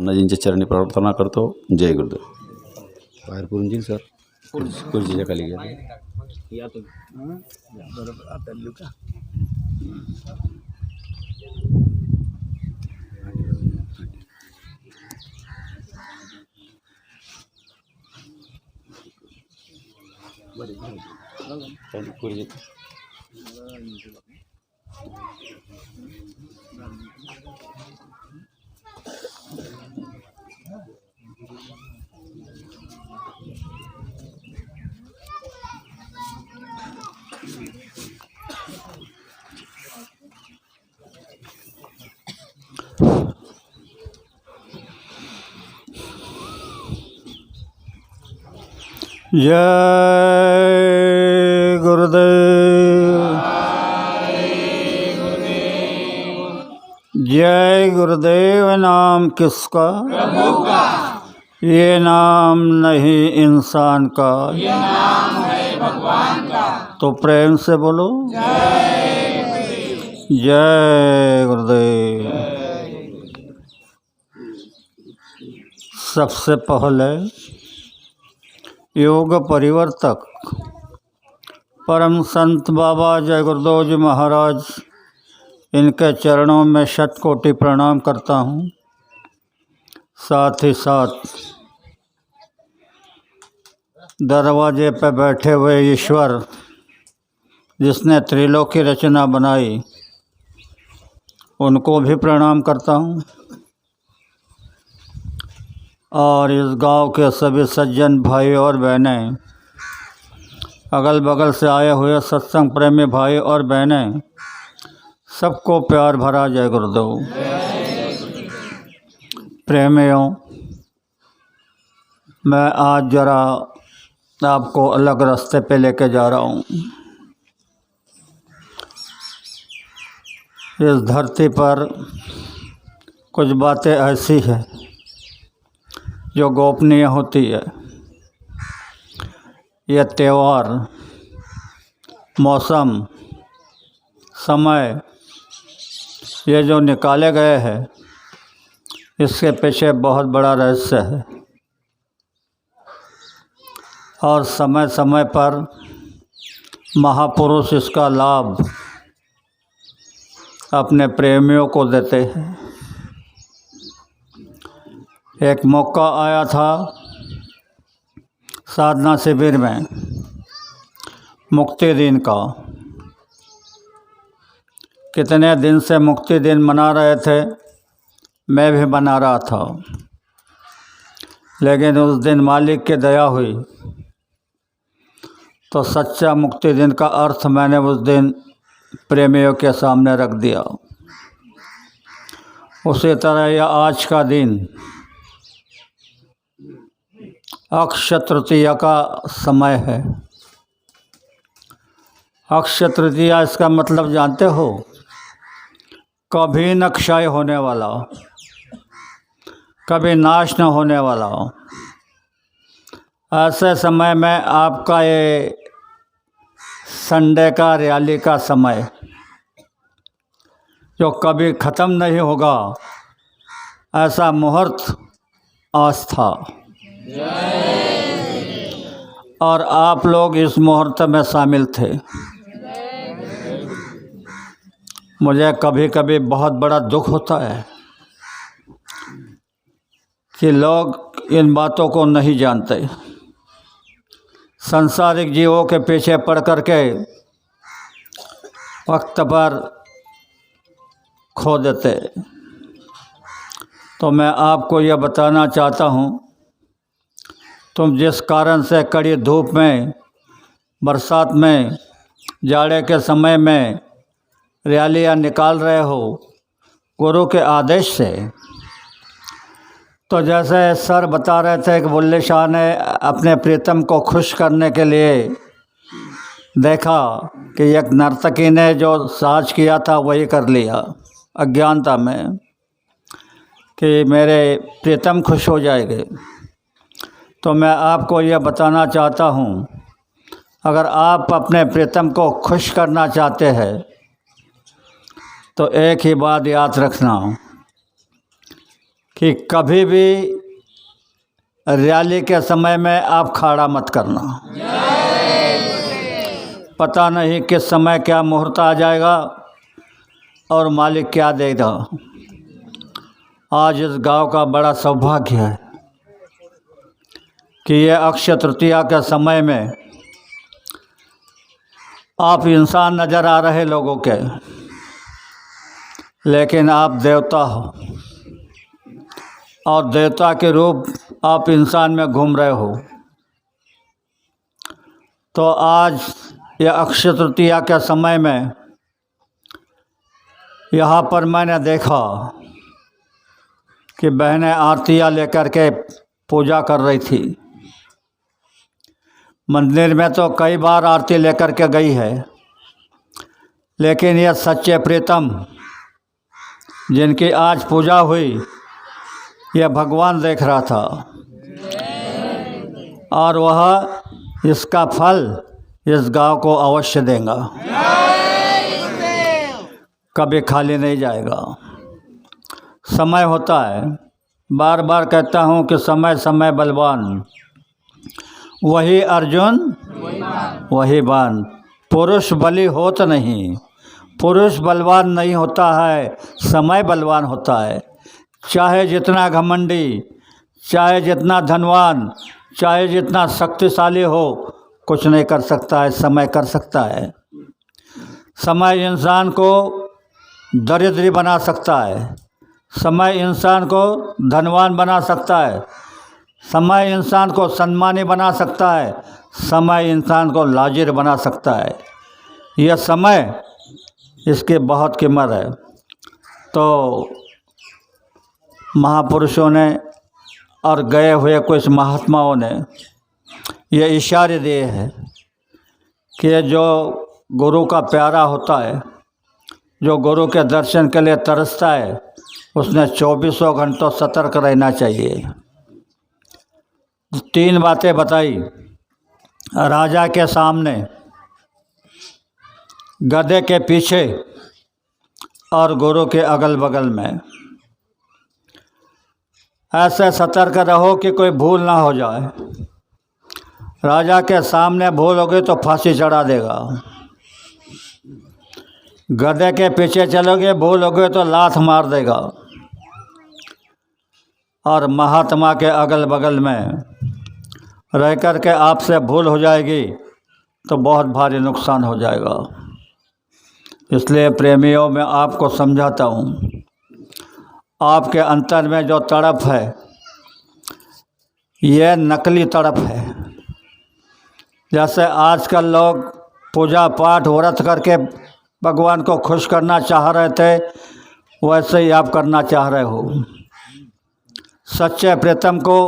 अण्णाजींच्या चरणी प्रार्थना करतो. जय गुरुदेव. बाहेर करून येईल सर, खुर्चीच्या खाली घ्या. या तुम्ही बरोबर आता लिहू का? खुर्ची जय गुरुदेव. जय गुरुदेव. नाम किसका? प्रभु का. ये नाम नहीं इंसान का, ये नाम है भगवान का. तो प्रेम से बोलो जय गुरुदेव. सबसे पहले योग परिवर्तक परम संत बाबा जय गुरुदेव जी महाराज, इनके चरणों में शतकोटि प्रणाम करता हूँ. साथ ही साथ दरवाजे पर बैठे हुए ईश्वर, जिसने त्रिलोक की रचना बनाई, उनको भी प्रणाम करता हूँ. और इस गांव के सभी सज्जन भाई और बहनें, अगल बगल से आए हुए सत्संग प्रेमी भाई और बहनें, सबको प्यार भरा जय गुरुदेव. प्रेमियों, मैं आज जरा आपको अलग रास्ते पे लेके जा रहा हूँ. इस धरती पर कुछ बातें ऐसी हैं जो गोपनीय होती है. यह त्यौहार, मौसम, समय, ये जो निकाले गए हैं, इसके पीछे बहुत बड़ा रहस्य है. और समय समय पर महापुरुष इसका लाभ अपने प्रेमियों को देते हैं. एक मौका आया था साधना शिविर में मुक्ति दिन का. कितने दिन से मुक्ति दिन मना रहे थे, मैं भी मना रहा था. लेकिन उस दिन मालिक की दया हुई तो सच्चा मुक्ति दिन का अर्थ मैंने उस दिन प्रेमियों के सामने रख दिया. उसी तरह यह आज का दिन अक्षय तृतीया का समय है. अक्षय तृतीया, इसका मतलब जानते हो? कभी न क्षय होने वाला, कभी नाश न होने वाला. ऐसे समय में आपका ये संडे का रैली का समय, जो कभी ख़त्म नहीं होगा, ऐसा मुहूर्त आज था. और आप लोग इस मुहूर्त में शामिल थे. मुझे कभी कभी बहुत बड़ा दुख होता है कि लोग इन बातों को नहीं जानते. सांसारिक जीवों के पीछे पड़ कर के वक्त पर खो देते. तो मैं आपको यह बताना चाहता हूँ, तुम जिस कारण से कड़ी धूप में, बरसात में, जाड़े के समय में रैलियाँ निकाल रहे हो, गुरु के आदेश से. तो जैसे सर बता रहे थे कि बुल्ले शाह ने अपने प्रीतम को खुश करने के लिए देखा कि एक नर्तकी ने जो साज किया था वही कर लिया, अज्ञानता में, कि मेरे प्रीतम खुश हो जाएंगे. तो मैं आपको यह बताना चाहता हूँ, अगर आप अपने प्रीतम को खुश करना चाहते हैं तो एक ही बात याद रखना कि कभी भी रैली के समय में आप खड़ा मत करना। पता नहीं किस समय क्या मुहूर्त आ जाएगा और मालिक क्या देगा। आज इस गांव का बड़ा सौभाग्य है कि ये अक्षय तृतीया के समय में आप इंसान नज़र आ रहे लोगों के, लेकिन आप देवता हो और देवता के रूप आप इंसान में घूम रहे हो। तो आज यह अक्षय तृतीया के समय में यहाँ पर मैंने देखा कि बहनें आरतियाँ लेकर के पूजा कर रही थी। मंदिर में तो कई बार आरती लेकर के गई है, लेकिन यह सच्चे प्रीतम जिनकी आज पूजा हुई, यह भगवान देख रहा था और वह इसका फल इस गांव को अवश्य देगा, कभी खाली नहीं जाएगा। समय होता है, बार बार कहता हूँ कि समय समय बलवान, वही अर्जुन वही बान। पुरुष बली होत नहीं, पुरुष बलवान नहीं होता है, समय बलवान होता है। चाहे जितना घमंडी, चाहे जितना धनवान, चाहे जितना शक्तिशाली हो, कुछ नहीं कर सकता है, समय कर सकता है। समय इंसान को दरिद्री बना सकता है, समय इंसान को धनवान बना सकता है, समय इंसान को सम्मानी बना सकता है, समय इंसान को लाजिर बना सकता है। यह समय, इसकी बहुत कीमत है। तो महापुरुषों ने और गए हुए कुछ महात्माओं ने ये इशारे दिए हैं कि जो गुरु का प्यारा होता है, जो गुरु के दर्शन के लिए तरसता है, उसने 24 घंटों सतर्क रहना चाहिए। 3 बातें बताई। राजा के सामने, गधे के पीछे और गुरु के अगल बगल में। ऐसे सतर्क रहो कि कोई भूल ना हो जाए। राजा के सामने भूलोगे तो फांसी चढ़ा देगा, गधे के पीछे चलोगे भूलोगे तो लात मार देगा, और महात्मा के अगल बगल में रह कर के आपसे भूल हो जाएगी तो बहुत भारी नुकसान हो जाएगा। इसलिए प्रेमियों, मैं आपको समझाता हूँ, आपके अंतर में जो तड़प है, यह नकली तड़प है। जैसे आजकल लोग पूजा पाठ व्रत करके भगवान को खुश करना चाह रहे थे, वैसे ही आप करना चाह रहे हो। सच्चे प्रीतम को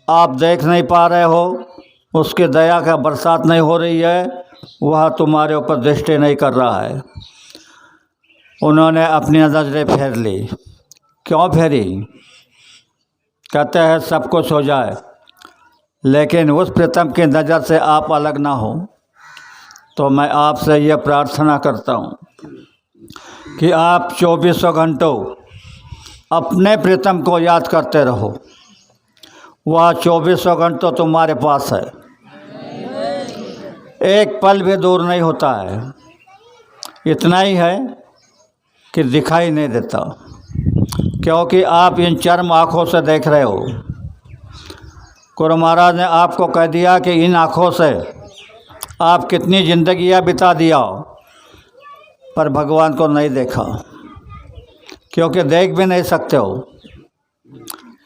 आप देख नहीं पा रहे हो, उसकी दया का बरसात नहीं हो रही है, वह तुम्हारे ऊपर दृष्टि नहीं कर रहा है। उन्होंने अपनी नज़रें फेर ली। क्यों फेरी? कहते हैं सब कुछ हो जाए, लेकिन उस प्रीतम की नज़र से आप अलग ना हो। तो मैं आपसे ये प्रार्थना करता हूँ कि आप 24 घंटों अपने प्रीतम को याद करते रहो। वह 24 घंटों तुम्हारे पास है, एक पल भी दूर नहीं होता है। इतना ही है कि दिखाई नहीं देता, क्योंकि आप इन चर्म आँखों से देख रहे हो। गुरु महाराज ने आपको कह दिया कि इन आँखों से आप कितनी ज़िंदगियाँ बिता दिया, पर भगवान को नहीं देखा, क्योंकि देख भी नहीं सकते हो।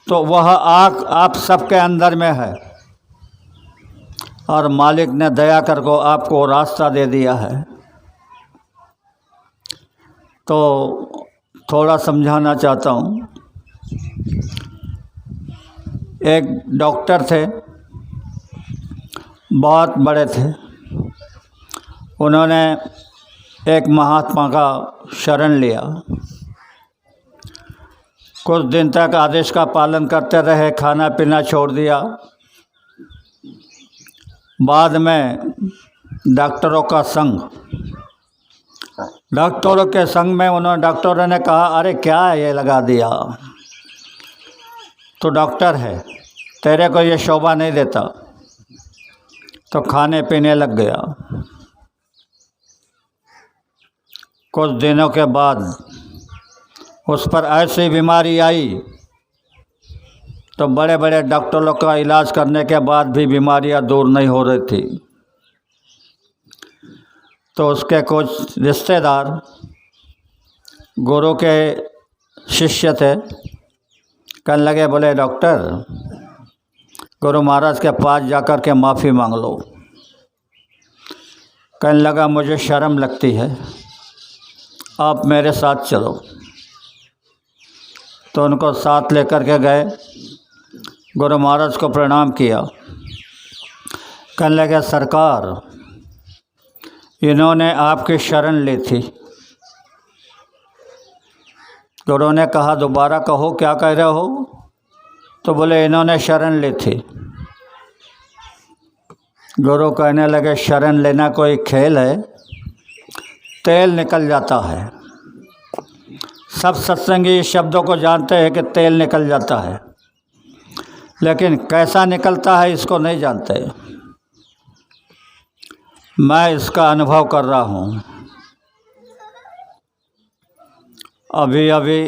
तो वह आँख आप सबके अंदर में है, और मालिक ने दया कर को आपको रास्ता दे दिया है। तो थोड़ा समझाना चाहता हूँ। एक डॉक्टर थे, बहुत बड़े थे। उन्होंने एक महात्मा का शरण लिया। कुछ दिन तक आदेश का पालन करते रहे, खाना पीना छोड़ दिया। बाद में डॉक्टरों का संग, डॉक्टरों के संग में डॉक्टरों ने कहा, अरे क्या ये लगा दिया, तू डॉक्टर है, तेरे को ये शोभा नहीं देता। तो खाने पीने लग गया। कुछ दिनों के बाद उस पर ऐसी बीमारी आई तो बड़े बड़े डॉक्टरों का इलाज करने के बाद भी बीमारियां दूर नहीं हो रही थी। तो उसके कुछ रिश्तेदार गुरु के शिष्य थे, कहने लगे, बोले डॉक्टर, गुरु महाराज के पास जाकर के माफ़ी मांग लो। कहने लगा, मुझे शर्म लगती है, आप मेरे साथ चलो। तो उनको साथ लेकर के गए, गुरु महाराज को प्रणाम किया। कहने लगे, सरकार, इन्होंने आपकी शरण ली थी। गुरु ने कहा, दोबारा कहो, क्या कह रहे हो? तो बोले, इन्होंने शरण ली थी। गुरु कहने लगे, शरण लेना कोई खेल है? तेल निकल जाता है। सब सत्संगी इस शब्दों को जानते हैं कि तेल निकल जाता है, लेकिन कैसा निकलता है इसको नहीं जानते। मैं इसका अनुभव कर रहा हूँ। अभी अभी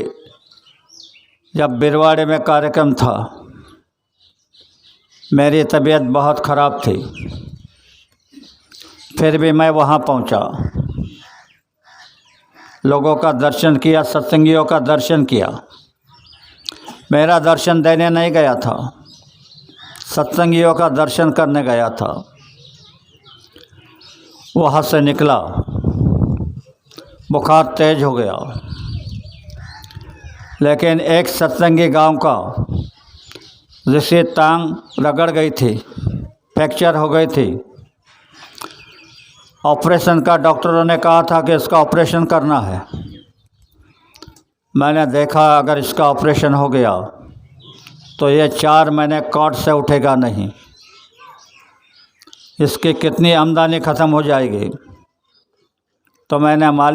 जब बिरवाड़े में कार्यक्रम था, मेरी तबीयत बहुत ख़राब थी, फिर भी मैं वहाँ पहुँचा, लोगों का दर्शन किया, सत्संगियों का दर्शन किया। मेरा दर्शन देने नहीं गया था, सत्संगियों का दर्शन करने गया था। वहाँ से निकला, बुखार तेज हो गया, लेकिन एक सत्संगी गांव का जिसकी टांग रगड़ गई थी, फ्रैक्चर हो गई थी, ऑपरेशन का डॉक्टरों ने कहा था कि इसका ऑपरेशन करना है। मैंने देखा, अगर इसका ऑपरेशन हो गया तो ये 4 महीने कॉट से उठेगा नहीं, इसकी कितनी आमदनी ख़त्म हो जाएगी। तो मैंने मालिक